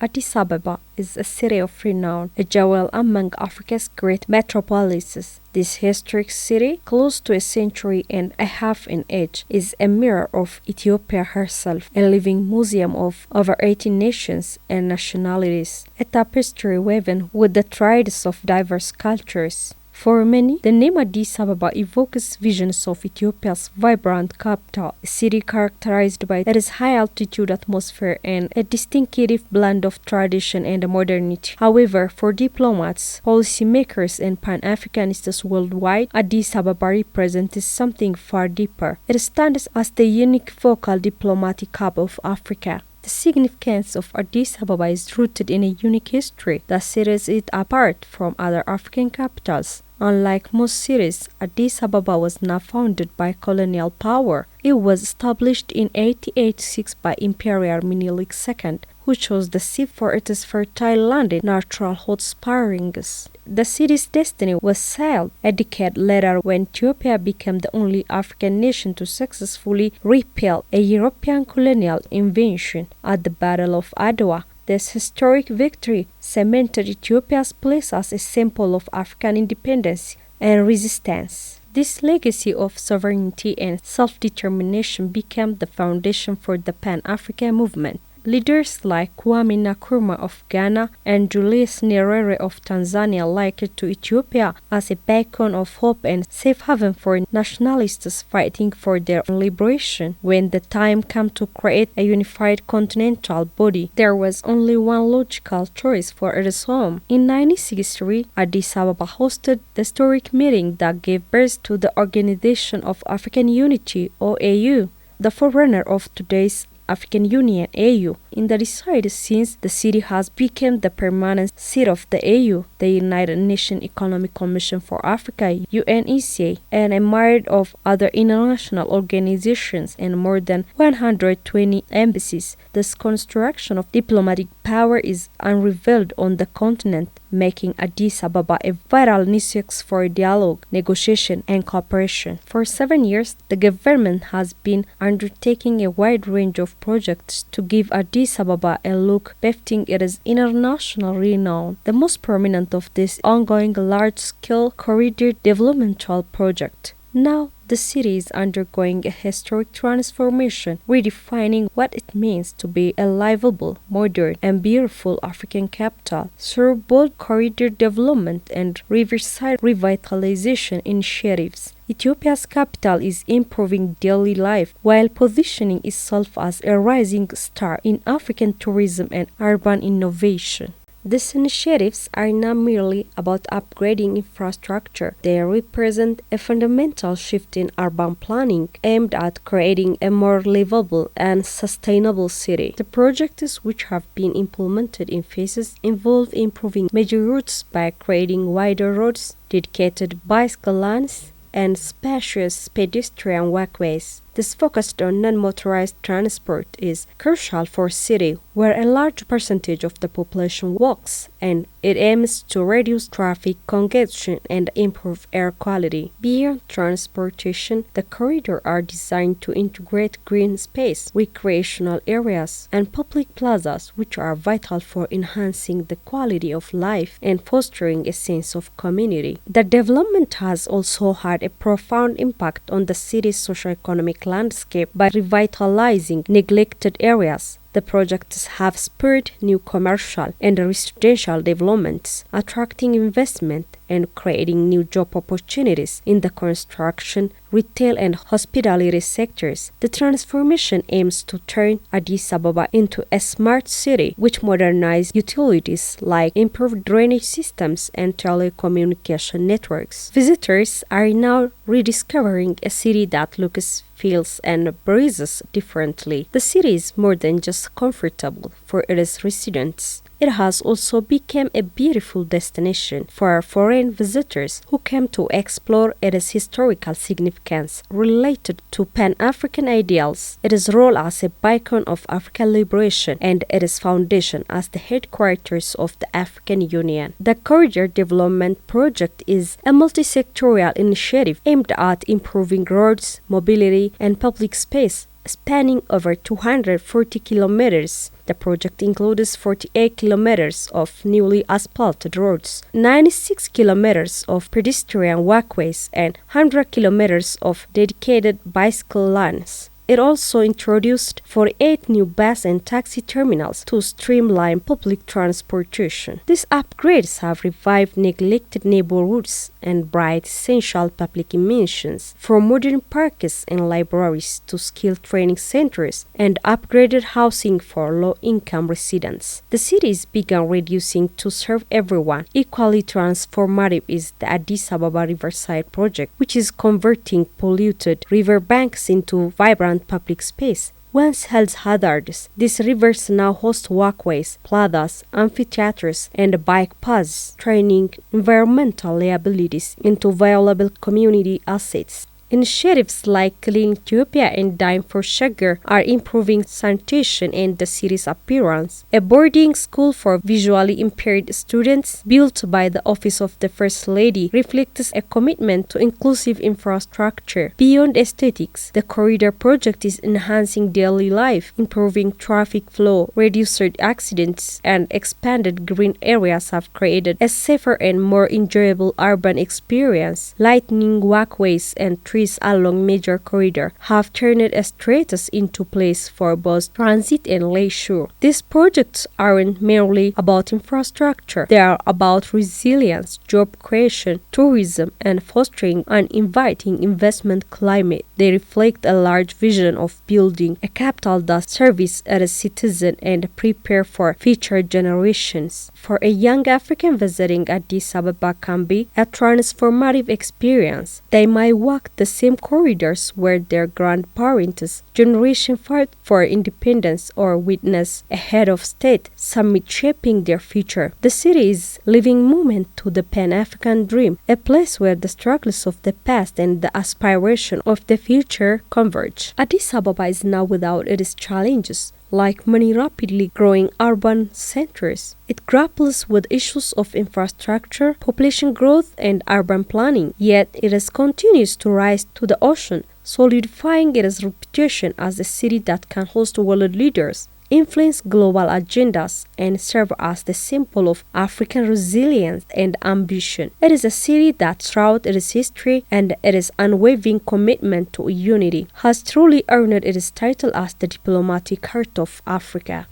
Addis Ababa is a city of renown, a jewel among Africa's great metropolises. This historic city, close to a century and a half in age, is a mirror of Ethiopia herself, a living museum of over 18 nations and nationalities, a tapestry woven with the threads of diverse cultures. For many, the name Addis Ababa evokes visions of Ethiopia's vibrant capital, a city characterized by its high-altitude atmosphere and a distinctive blend of tradition and modernity. However, for diplomats, policymakers, and Pan-Africanists worldwide, Addis Ababa represents something far deeper. It stands as the unique focal diplomatic hub of Africa. The significance of Addis Ababa is rooted in a unique history that sets it apart from other African capitals. Unlike most cities, Addis Ababa was not founded by colonial power. It was established in 1886 by Emperor Menelik II, who chose the sea for its fertile land and natural hot springs. The city's destiny was sealed a decade later when Ethiopia became the only African nation to successfully repel a European colonial invasion at the Battle of Adwa. This historic victory cemented Ethiopia's place as a symbol of African independence and resistance. This legacy of sovereignty and self-determination became the foundation for the Pan-African movement. Leaders like Kwame Nkrumah of Ghana and Julius Nyerere of Tanzania likened to Ethiopia as a beacon of hope and safe haven for nationalists fighting for their liberation. When the time came to create a unified continental body, there was only one logical choice for its home. In 1963, Addis Ababa hosted the historic meeting that gave birth to the Organization of African Unity, OAU, the forerunner of today's African Union, AU. In the recent since the city has become the permanent seat of the AU, the United Nations Economic Commission for Africa, UNECA, and a myriad of other international organizations and more than 120 embassies. This construction of diplomatic power is unrivaled on the continent, making Addis Ababa a vital nexus for dialogue, negotiation, and cooperation. For 7 years, the government has been undertaking a wide range of projects to give Addis Ababa a look befitting its international renown. The most prominent of this ongoing large-scale corridor developmental project. Now, the city is undergoing a historic transformation, redefining what it means to be a livable, modern, and beautiful African capital. Through bold corridor development and riverside revitalization initiatives, Ethiopia's capital is improving daily life while positioning itself as a rising star in African tourism and urban innovation. These initiatives are not merely about upgrading infrastructure. They represent a fundamental shift in urban planning aimed at creating a more livable and sustainable city. The projects, which have been implemented in phases, involve improving major routes by creating wider roads, dedicated bicycle lanes, and spacious pedestrian walkways. This focus on non-motorized transport is crucial for a city where a large percentage of the population walks, and it aims to reduce traffic congestion and improve air quality. Beyond transportation, the corridors are designed to integrate green space, recreational areas, and public plazas, which are vital for enhancing the quality of life and fostering a sense of community. The development has also had a profound impact on the city's socio-economic landscape by revitalizing neglected areas. The projects have spurred new commercial and residential developments, attracting investment and creating new job opportunities in the construction, retail, and hospitality sectors. The transformation aims to turn Addis Ababa into a smart city with modernized utilities like improved drainage systems and telecommunication networks. Visitors are now rediscovering a city that looks, feels, and breathes differently. The city is more than just comfortable for its residents. It has also become a beautiful destination for foreign visitors who come to explore its historical significance related to Pan-African ideals, its role as a beacon of African liberation, and its foundation as the headquarters of the African Union. The Corridor Development Project is a multi-sectorial initiative aimed at improving roads, mobility, and public space, spanning over 240 kilometers. The project includes 48 kilometers of newly asphalted roads, 96 kilometers of pedestrian walkways, and 100 kilometers of dedicated bicycle lanes. It also introduced 48 new bus and taxi terminals to streamline public transportation. These upgrades have revived neglected neighborhoods and brought essential public amenities, from modern parks and libraries to skill training centers and upgraded housing for low-income residents. The city is begun reducing to serve everyone. Equally transformative is the Addis Ababa Riverside project, which is converting polluted riverbanks into vibrant public space. Once held hazardous, these rivers now host walkways, plazas, amphitheaters, and bike paths, turning environmental liabilities into valuable community assets. Initiatives like Clean Ethiopia and Dime for Sugar are improving sanitation and the city's appearance. A boarding school for visually impaired students built by the Office of the First Lady reflects a commitment to inclusive infrastructure. Beyond aesthetics, the corridor project is enhancing daily life, improving traffic flow, reduced accidents, and expanded green areas have created a safer and more enjoyable urban experience. Lightning walkways and trees along major corridor have turned a stratus into place for both transit and leisure. These projects aren't merely about infrastructure. They are about resilience, job creation, tourism, and fostering an inviting investment climate. They reflect a large vision of building a capital that serves as a citizen and prepare for future generations. For a young African visiting Addis Ababa can be a transformative experience. They might walk the same corridors where their grandparents' generation fought for independence or witness a head of state summit shaping their future. The city is living movement to the Pan-African dream, a place where the struggles of the past and the aspiration of the future converge. Addis Ababa is now without its challenges. Like many rapidly growing urban centers, it grapples with issues of infrastructure, population growth, and urban planning. Yet it continues to rise to the ocean, solidifying its reputation as a city that can host world leaders, influence global agendas, and serve as the symbol of African resilience and ambition. It is a city that, throughout its history and its unwavering commitment to unity, has truly earned its title as the diplomatic heart of Africa.